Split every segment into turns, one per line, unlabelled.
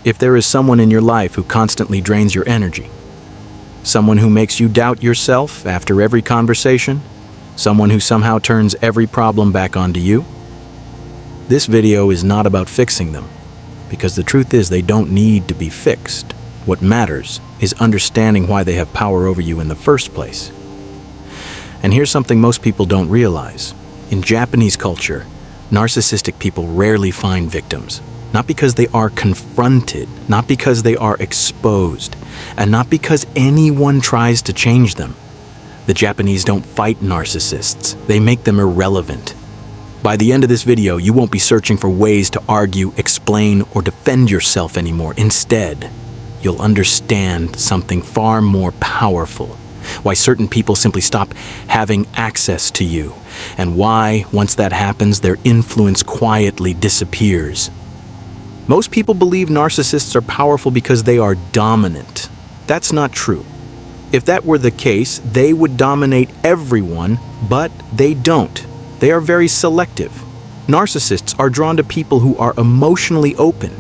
If there is someone in your life who constantly drains your energy, someone who makes you doubt yourself after every conversation, someone who somehow turns every problem back onto you, this video is not about fixing them, because the truth is they don't need to be fixed. What matters is understanding why they have power over you in the first place. And here's something most people don't realize. In Japanese culture, narcissistic people rarely find victims. Not because they are confronted, not because they are exposed, and not because anyone tries to change them. The Japanese don't fight narcissists, they make them irrelevant. By the end of this video, you won't be searching for ways to argue, explain, or defend yourself anymore. Instead, you'll understand something far more powerful. Why certain people simply stop having access to you, and why, once that happens, their influence quietly disappears. Most people believe narcissists are powerful because they are dominant. That's not true. If that were the case, they would dominate everyone, but they don't. They are very selective. Narcissists are drawn to people who are emotionally open,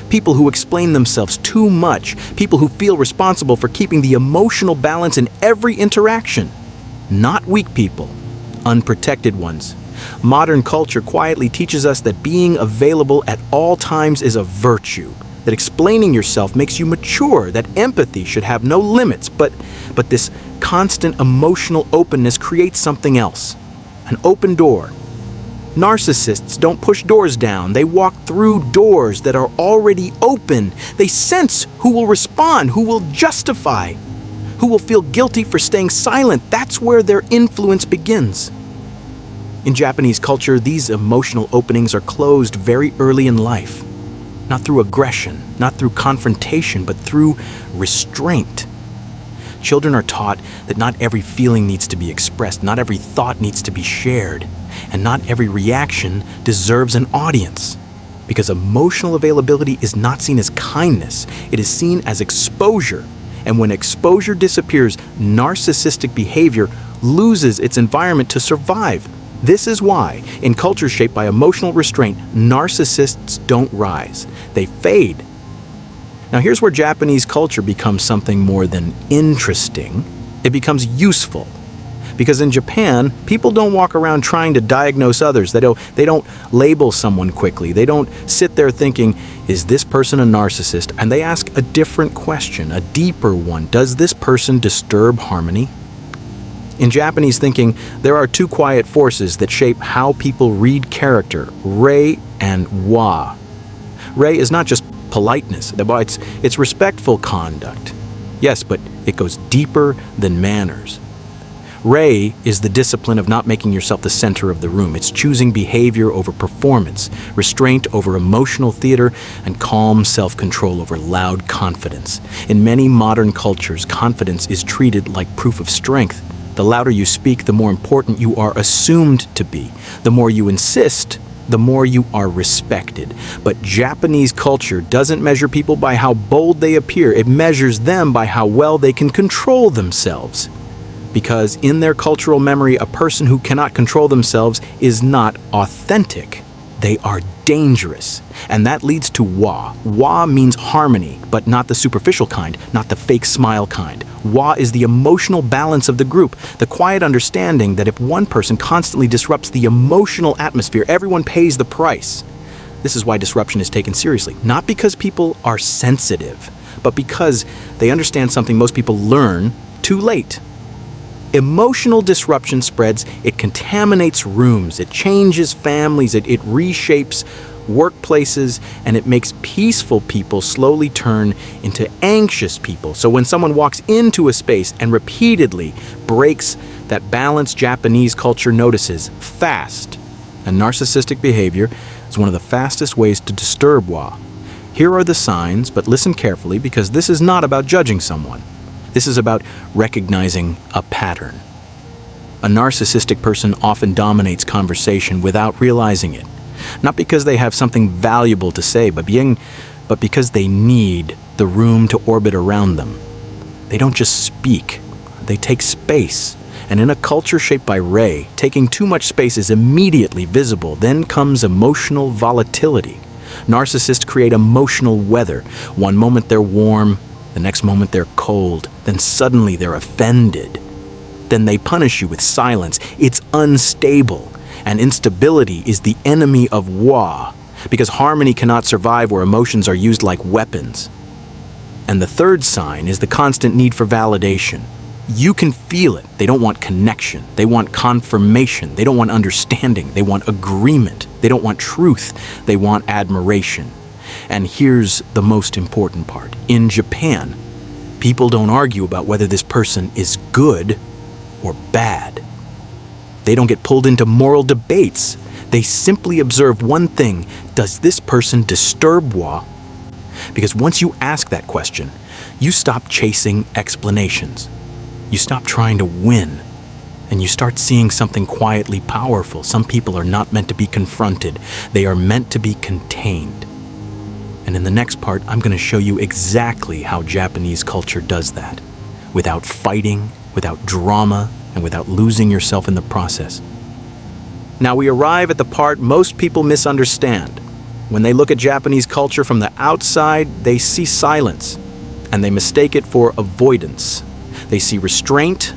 people who explain themselves too much, people who feel responsible for keeping the emotional balance in every interaction. Not weak people, unprotected ones. Modern culture quietly teaches us that being available at all times is a virtue, that explaining yourself makes you mature, that empathy should have no limits, but this constant emotional openness creates something else, an open door. Narcissists don't push doors down, they walk through doors that are already open. They sense who will respond, who will justify, who will feel guilty for staying silent. That's where their influence begins. In Japanese culture, these emotional openings are closed very early in life. Not through aggression, not through confrontation, but through restraint. Children are taught that not every feeling needs to be expressed, not every thought needs to be shared, and not every reaction deserves an audience. Because emotional availability is not seen as kindness, it is seen as exposure. And when exposure disappears, narcissistic behavior loses its environment to survive. This is why, in cultures shaped by emotional restraint, narcissists don't rise. They fade. Now here's where Japanese culture becomes something more than interesting. It becomes useful. Because in Japan, people don't walk around trying to diagnose others. They don't label someone quickly. They don't sit there thinking, is this person a narcissist? And they ask a different question, a deeper one. Does this person disturb harmony? In Japanese thinking, there are two quiet forces that shape how people read character, rei and wa. Rei is not just politeness, it's respectful conduct. Yes, but it goes deeper than manners. Rei is the discipline of not making yourself the center of the room. It's choosing behavior over performance, restraint over emotional theater, and calm self-control over loud confidence. In many modern cultures, confidence is treated like proof of strength. The louder you speak, the more important you are assumed to be. The more you insist, the more you are respected. But Japanese culture doesn't measure people by how bold they appear. It measures them by how well they can control themselves. Because in their cultural memory, a person who cannot control themselves is not authentic. They are dangerous. And that leads to wa. Wa means harmony, but not the superficial kind, not the fake smile kind. Wa is the emotional balance of the group, the quiet understanding that if one person constantly disrupts the emotional atmosphere, everyone pays the price. This is why disruption is taken seriously, not because people are sensitive, but because they understand something most people learn too late. Emotional disruption spreads, it contaminates rooms, it changes families, it reshapes workplaces, and it makes peaceful people slowly turn into anxious people. So when someone walks into a space and repeatedly breaks that balance, Japanese culture notices fast. And narcissistic behavior is one of the fastest ways to disturb wa. Here are the signs, but listen carefully because this is not about judging someone. This is about recognizing a pattern. A narcissistic person often dominates conversation without realizing it. Not because they have something valuable to say, but because they need the room to orbit around them. They don't just speak, they take space. And in a culture shaped by rei, taking too much space is immediately visible. Then comes emotional volatility. Narcissists create emotional weather. One moment they're warm, the next moment they're cold, then suddenly they're offended. Then they punish you with silence. It's unstable, and instability is the enemy of Wa, because harmony cannot survive where emotions are used like weapons. And the third sign is the constant need for validation. You can feel it. They don't want connection. They want confirmation. They don't want understanding. They want agreement. They don't want truth. They want admiration. And here's the most important part. In Japan, people don't argue about whether this person is good or bad. They don't get pulled into moral debates. They simply observe one thing. Does this person disturb Wa? Because once you ask that question, you stop chasing explanations. You stop trying to win, and you start seeing something quietly powerful. Some people are not meant to be confronted. They are meant to be contained. And in the next part, I'm going to show you exactly how Japanese culture does that, without fighting, without drama, and without losing yourself in the process. Now we arrive at the part most people misunderstand. When they look at Japanese culture from the outside, they see silence, and they mistake it for avoidance. They see restraint,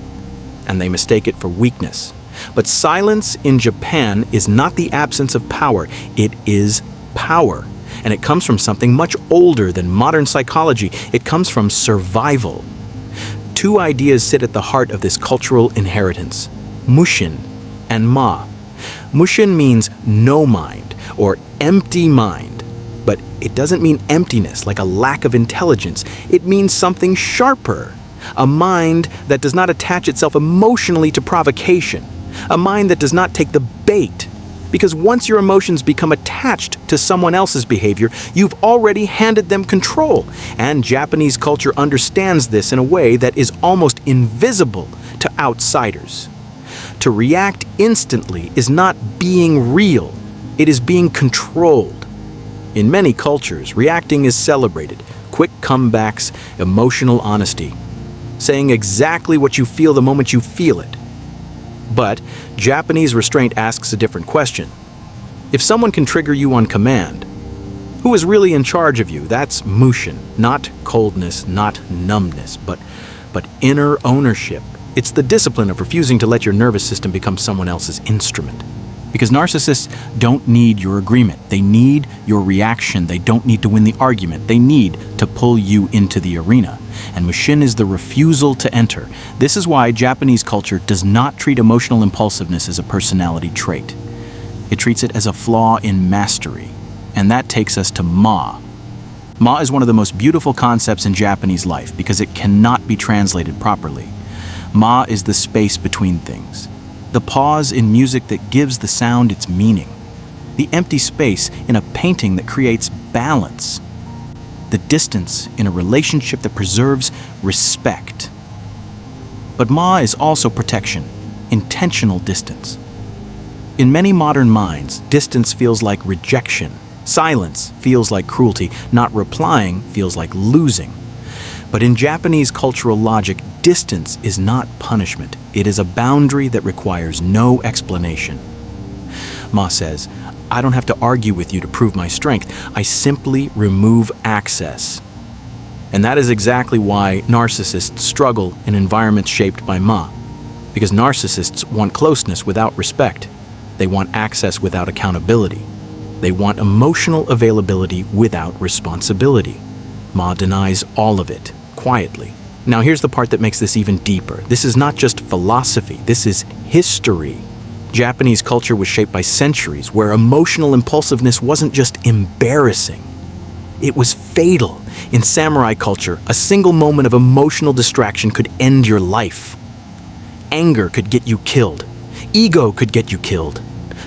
and they mistake it for weakness. But silence in Japan is not the absence of power, it is power. And it comes from something much older than modern psychology. It comes from survival. Two ideas sit at the heart of this cultural inheritance: Mushin and Ma. Mushin means no mind, or empty mind. But it doesn't mean emptiness, like a lack of intelligence. It means something sharper. A mind that does not attach itself emotionally to provocation. A mind that does not take the bait. Because once your emotions become attached to someone else's behavior, you've already handed them control. And Japanese culture understands this in a way that is almost invisible to outsiders. To react instantly is not being real. It is being controlled. In many cultures, reacting is celebrated. Quick comebacks, emotional honesty. Saying exactly what you feel the moment you feel it. But Japanese restraint asks a different question. If someone can trigger you on command, who is really in charge of you? That's Mushin, not coldness, not numbness, but inner ownership. It's the discipline of refusing to let your nervous system become someone else's instrument. Because narcissists don't need your agreement. They need your reaction. They don't need to win the argument. They need to pull you into the arena. And Mushin is the refusal to enter. This is why Japanese culture does not treat emotional impulsiveness as a personality trait. It treats it as a flaw in mastery. And that takes us to Ma. Ma is one of the most beautiful concepts in Japanese life because it cannot be translated properly. Ma is the space between things. The pause in music that gives the sound its meaning. The empty space in a painting that creates balance. The distance in a relationship that preserves respect. But Ma is also protection, intentional distance. In many modern minds, distance feels like rejection. Silence feels like cruelty. Not replying feels like losing. But in Japanese cultural logic, distance is not punishment. It is a boundary that requires no explanation. Ma says, I don't have to argue with you to prove my strength. I simply remove access. And that is exactly why narcissists struggle in environments shaped by Ma. Because narcissists want closeness without respect. They want access without accountability. They want emotional availability without responsibility. Ma denies all of it, quietly. Now here's the part that makes this even deeper. This is not just philosophy, this is history. Japanese culture was shaped by centuries where emotional impulsiveness wasn't just embarrassing. It was fatal. In samurai culture, a single moment of emotional distraction could end your life. Anger could get you killed. Ego could get you killed.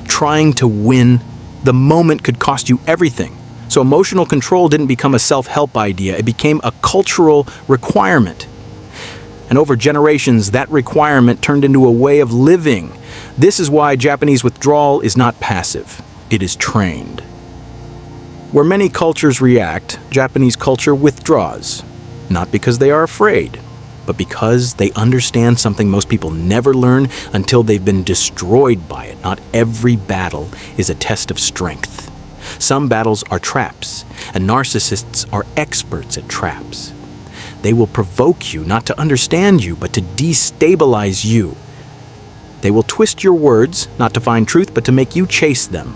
Trying to win, the moment could cost you everything. So emotional control didn't become a self-help idea, it became a cultural requirement. And over generations, that requirement turned into a way of living. This is why Japanese withdrawal is not passive, it is trained. Where many cultures react, Japanese culture withdraws. Not because they are afraid, but because they understand something most people never learn until they've been destroyed by it. Not every battle is a test of strength. Some battles are traps, and narcissists are experts at traps. They will provoke you not to understand you, but to destabilize you. They will twist your words, not to find truth, but to make you chase them.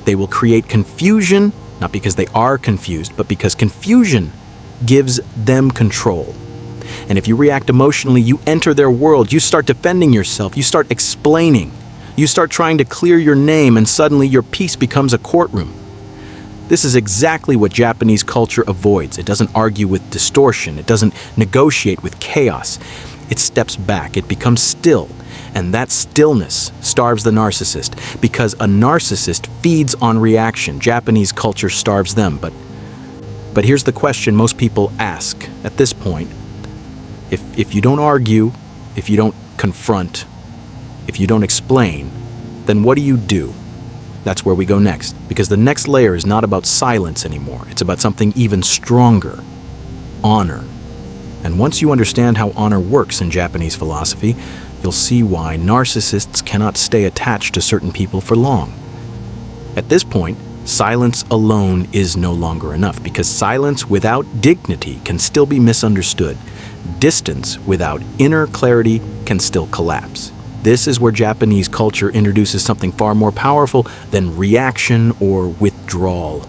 They will create confusion, not because they are confused, but because confusion gives them control. And if you react emotionally, you enter their world, you start defending yourself, you start explaining, you start trying to clear your name, and suddenly your peace becomes a courtroom. This is exactly what Japanese culture avoids. It doesn't argue with distortion, it doesn't negotiate with chaos. It steps back, it becomes still, and that stillness starves the narcissist, because a narcissist feeds on reaction. Japanese culture starves them, but here's the question most people ask at this point. If you don't argue, if you don't confront, if you don't explain, then what do? That's where we go next, because the next layer is not about silence anymore. It's about something even stronger: honor. And once you understand how honor works in Japanese philosophy, you'll see why narcissists cannot stay attached to certain people for long. At this point, silence alone is no longer enough, because silence without dignity can still be misunderstood. Distance without inner clarity can still collapse. This is where Japanese culture introduces something far more powerful than reaction or withdrawal: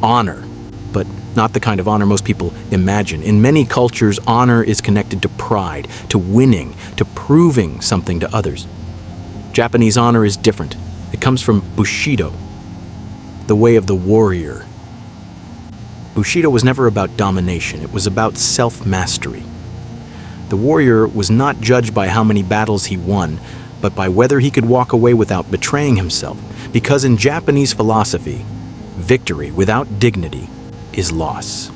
honor. But not the kind of honor most people imagine. In many cultures, honor is connected to pride, to winning, to proving something to others. Japanese honor is different. It comes from Bushidō, the way of the warrior. Bushidō was never about domination. It was about self-mastery. The warrior was not judged by how many battles he won, but by whether he could walk away without betraying himself. Because in Japanese philosophy, victory without dignity is loss.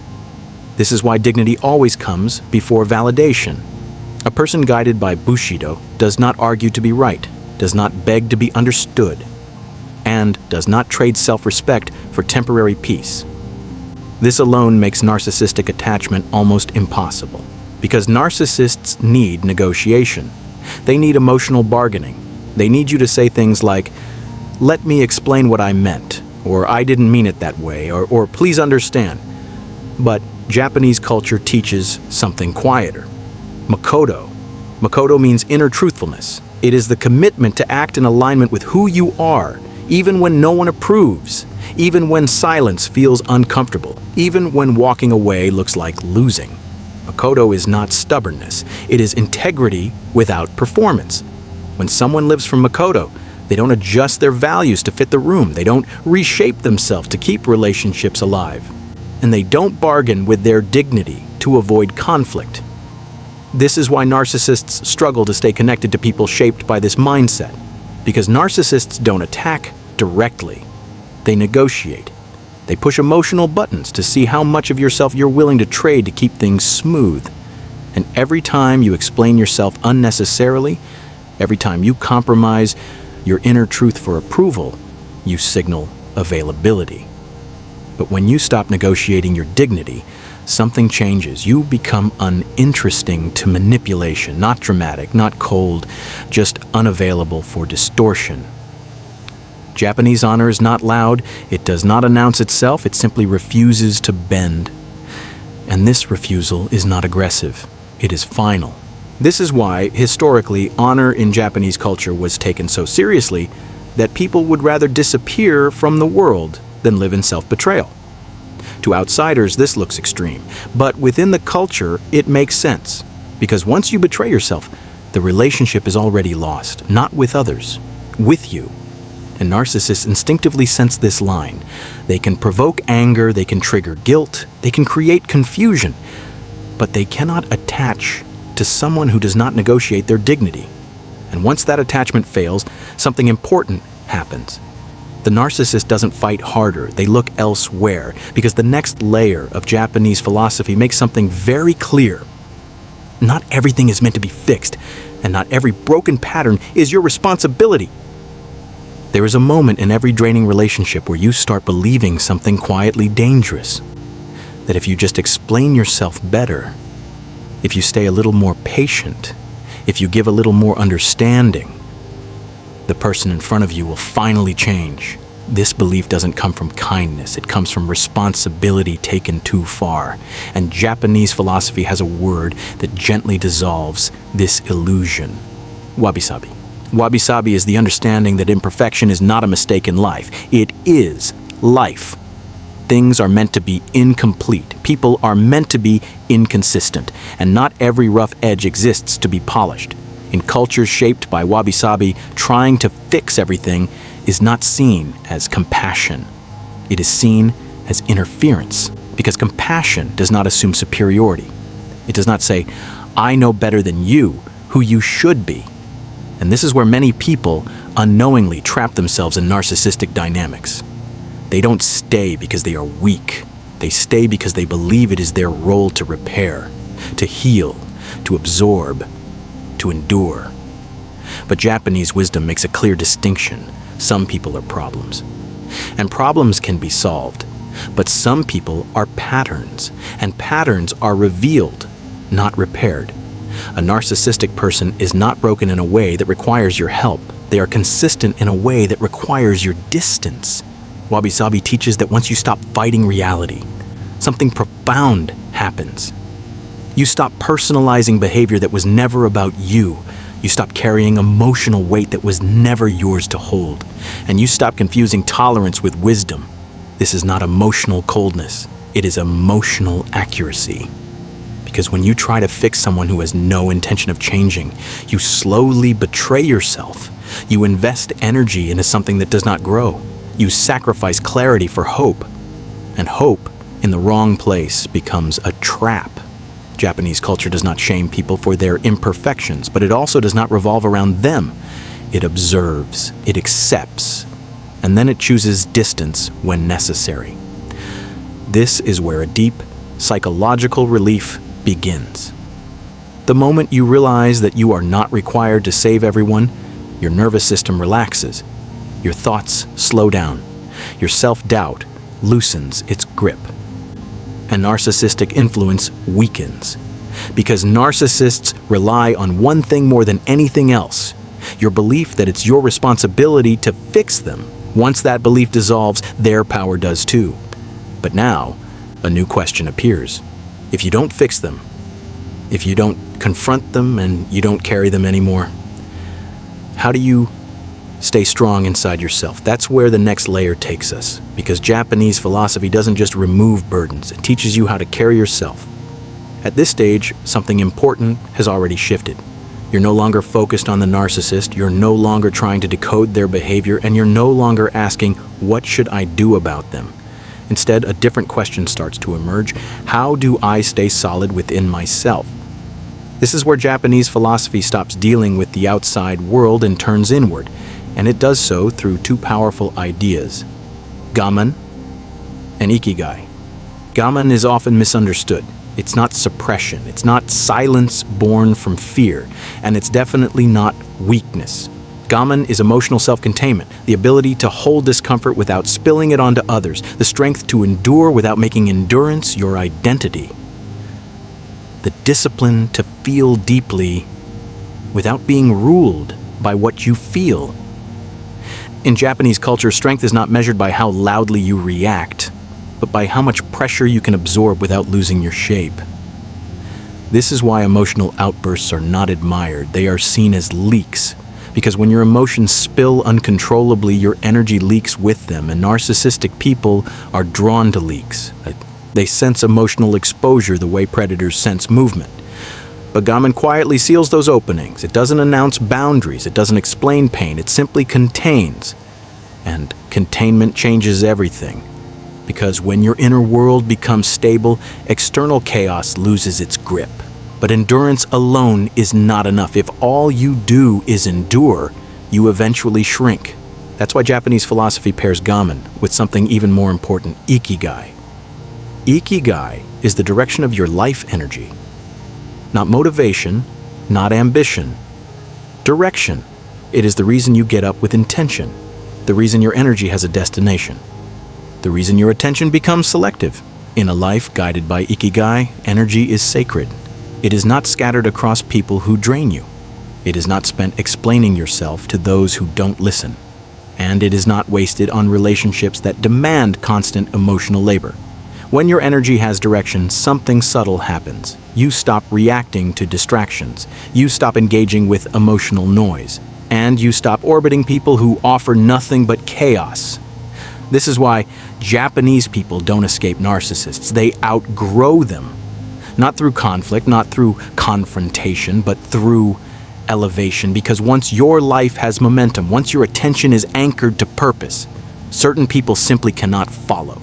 This is why dignity always comes before validation. A person guided by Bushidō does not argue to be right, does not beg to be understood, and does not trade self-respect for temporary peace. This alone makes narcissistic attachment almost impossible, because narcissists need negotiation. They need emotional bargaining. They need you to say things like, "Let me explain what I meant," or "I didn't mean it that way," or "Please understand." But Japanese culture teaches something quieter: Makoto. Makoto means inner truthfulness. It is the commitment to act in alignment with who you are, even when no one approves, even when silence feels uncomfortable, even when walking away looks like losing. Makoto is not stubbornness. It is integrity without performance. When someone lives from Makoto, they don't adjust their values to fit the room. They don't reshape themselves to keep relationships alive. And they don't bargain with their dignity to avoid conflict. This is why narcissists struggle to stay connected to people shaped by this mindset. Because narcissists don't attack directly. They negotiate. They push emotional buttons to see how much of yourself you're willing to trade to keep things smooth. And every time you explain yourself unnecessarily, every time you compromise your inner truth for approval, you signal availability. But when you stop negotiating your dignity, something changes. You become uninteresting to manipulation, not dramatic, not cold, just unavailable for distortion. Japanese honor is not loud, it does not announce itself, it simply refuses to bend. And this refusal is not aggressive, it is final. This is why, historically, honor in Japanese culture was taken so seriously that people would rather disappear from the world than live in self-betrayal. To outsiders, this looks extreme, but within the culture, it makes sense. Because once you betray yourself, the relationship is already lost, not with others, with you. And narcissists instinctively sense this line. They can provoke anger, they can trigger guilt, they can create confusion, but they cannot attach to someone who does not negotiate their dignity. And once that attachment fails, something important happens. The narcissist doesn't fight harder, they look elsewhere, because the next layer of Japanese philosophy makes something very clear. Not everything is meant to be fixed, and not every broken pattern is your responsibility. There is a moment in every draining relationship where you start believing something quietly dangerous. That if you just explain yourself better, if you stay a little more patient, if you give a little more understanding, the person in front of you will finally change. This belief doesn't come from kindness, it comes from responsibility taken too far. And Japanese philosophy has a word that gently dissolves this illusion. Wabi-Sabi. Wabi-Sabi is the understanding that imperfection is not a mistake in life. It is life. Things are meant to be incomplete. People are meant to be inconsistent. And not every rough edge exists to be polished. In cultures shaped by Wabi-Sabi, trying to fix everything is not seen as compassion. It is seen as interference, because compassion does not assume superiority. It does not say, I know better than you who you should be. And this is where many people unknowingly trap themselves in narcissistic dynamics. They don't stay because they are weak. They stay because they believe it is their role to repair, to heal, to absorb, to endure. But Japanese wisdom makes a clear distinction. Some people are problems. And problems can be solved. But some people are patterns. And patterns are revealed, not repaired. A narcissistic person is not broken in a way that requires your help. They are consistent in a way that requires your distance. Wabi-Sabi teaches that once you stop fighting reality, something profound happens. You stop personalizing behavior that was never about you. You stop carrying emotional weight that was never yours to hold. And you stop confusing tolerance with wisdom. This is not emotional coldness. It is emotional accuracy. Because when you try to fix someone who has no intention of changing, you slowly betray yourself. You invest energy into something that does not grow. You sacrifice clarity for hope. And hope in the wrong place becomes a trap. Japanese culture does not shame people for their imperfections, but it also does not revolve around them. It observes, it accepts, and then it chooses distance when necessary. This is where a deep psychological relief begins. The moment you realize that you are not required to save everyone, your nervous system relaxes, your thoughts slow down, your self-doubt loosens its grip. And narcissistic influence weakens. Because narcissists rely on one thing more than anything else, your belief that it's your responsibility to fix them. Once that belief dissolves, their power does too. But now, a new question appears. If you don't fix them, if you don't confront them and you don't carry them anymore, how do you stay strong inside yourself? That's where the next layer takes us, because Japanese philosophy doesn't just remove burdens, it teaches you how to carry yourself. At this stage, something important has already shifted. You're no longer focused on the narcissist, you're no longer trying to decode their behavior, and you're no longer asking, what should I do about them? Instead, a different question starts to emerge. How do I stay solid within myself? This is where Japanese philosophy stops dealing with the outside world and turns inward. And it does so through two powerful ideas, Gaman and Ikigai. Gaman is often misunderstood. It's not suppression, it's not silence born from fear, and it's definitely not weakness. Gaman is emotional self-containment, the ability to hold discomfort without spilling it onto others, the strength to endure without making endurance your identity, the discipline to feel deeply without being ruled by what you feel. In Japanese culture, strength is not measured by how loudly you react, but by how much pressure you can absorb without losing your shape. This is why emotional outbursts are not admired. They are seen as leaks, because when your emotions spill uncontrollably, your energy leaks with them, and narcissistic people are drawn to leaks. They sense emotional exposure the way predators sense movement. But Gaman quietly seals those openings. It doesn't announce boundaries. It doesn't explain pain. It simply contains. And containment changes everything. Because when your inner world becomes stable, external chaos loses its grip. But endurance alone is not enough. If all you do is endure, you eventually shrink. That's why Japanese philosophy pairs Gaman with something even more important, Ikigai. Ikigai is the direction of your life energy. Not motivation, not ambition. Direction. It is the reason you get up with intention. The reason your energy has a destination. The reason your attention becomes selective. In a life guided by Ikigai, energy is sacred. It is not scattered across people who drain you. It is not spent explaining yourself to those who don't listen. And it is not wasted on relationships that demand constant emotional labor. When your energy has direction, something subtle happens. You stop reacting to distractions. You stop engaging with emotional noise. And you stop orbiting people who offer nothing but chaos. This is why Japanese people don't escape narcissists. They outgrow them. Not through conflict, not through confrontation, but through elevation. Because once your life has momentum, once your attention is anchored to purpose, certain people simply cannot follow.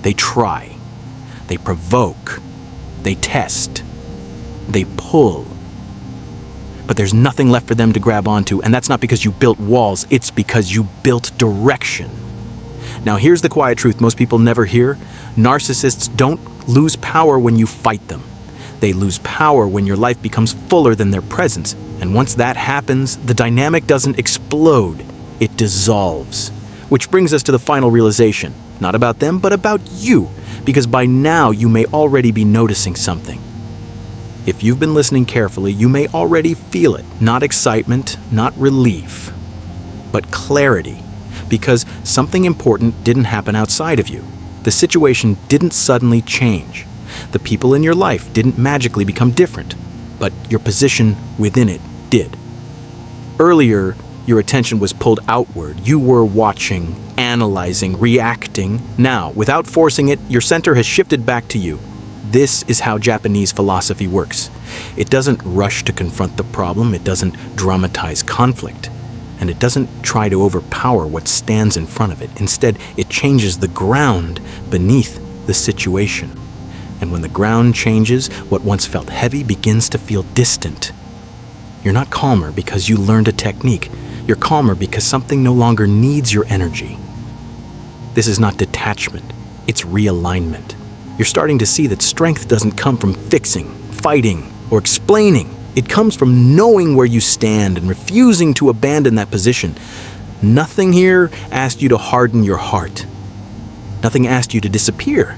They try. They provoke. They test. They pull. But there's nothing left for them to grab onto, and that's not because you built walls, it's because you built direction. Now here's the quiet truth most people never hear. Narcissists don't lose power when you fight them. They lose power when your life becomes fuller than their presence. And once that happens, the dynamic doesn't explode, it dissolves. Which brings us to the final realization. Not about them, but about you. Because by now you may already be noticing something. If you've been listening carefully, you may already feel it. Not excitement, not relief, but clarity. Because something important didn't happen outside of you. The situation didn't suddenly change. The people in your life didn't magically become different, but your position within it did. Earlier, your attention was pulled outward. You were watching, analyzing, reacting. Now, without forcing it, your center has shifted back to you. This is how Japanese philosophy works. It doesn't rush to confront the problem. It doesn't dramatize conflict. And it doesn't try to overpower what stands in front of it. Instead, it changes the ground beneath the situation. And when the ground changes, what once felt heavy begins to feel distant. You're not calmer because you learned a technique. You're calmer because something no longer needs your energy. This is not detachment, it's realignment. You're starting to see that strength doesn't come from fixing, fighting, or explaining. It comes from knowing where you stand and refusing to abandon that position. Nothing here asked you to harden your heart. Nothing asked you to disappear.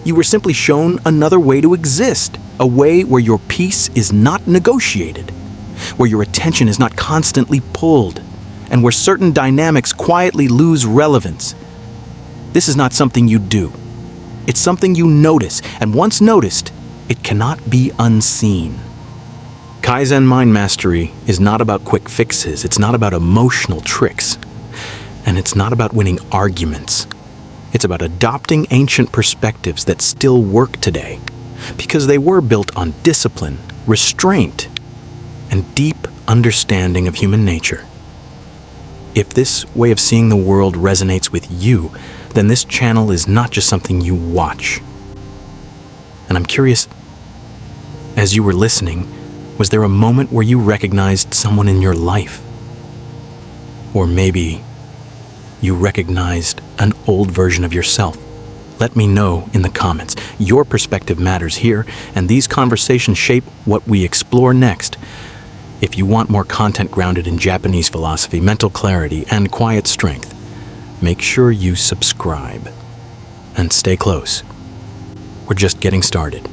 You were simply shown another way to exist, a way where your peace is not negotiated, where your attention is not constantly pulled, and where certain dynamics quietly lose relevance. This is not something you do. It's something you notice, and once noticed, it cannot be unseen. Kaizen mind mastery is not about quick fixes, it's not about emotional tricks, and it's not about winning arguments. It's about adopting ancient perspectives that still work today, because they were built on discipline, restraint, and deep understanding of human nature. If this way of seeing the world resonates with you, then this channel is not just something you watch. And I'm curious, as you were listening, was there a moment where you recognized someone in your life? Or maybe you recognized an old version of yourself? Let me know in the comments. Your perspective matters here, and these conversations shape what we explore next. If you want more content grounded in Japanese philosophy, mental clarity, and quiet strength, make sure you subscribe. And stay close. We're just getting started.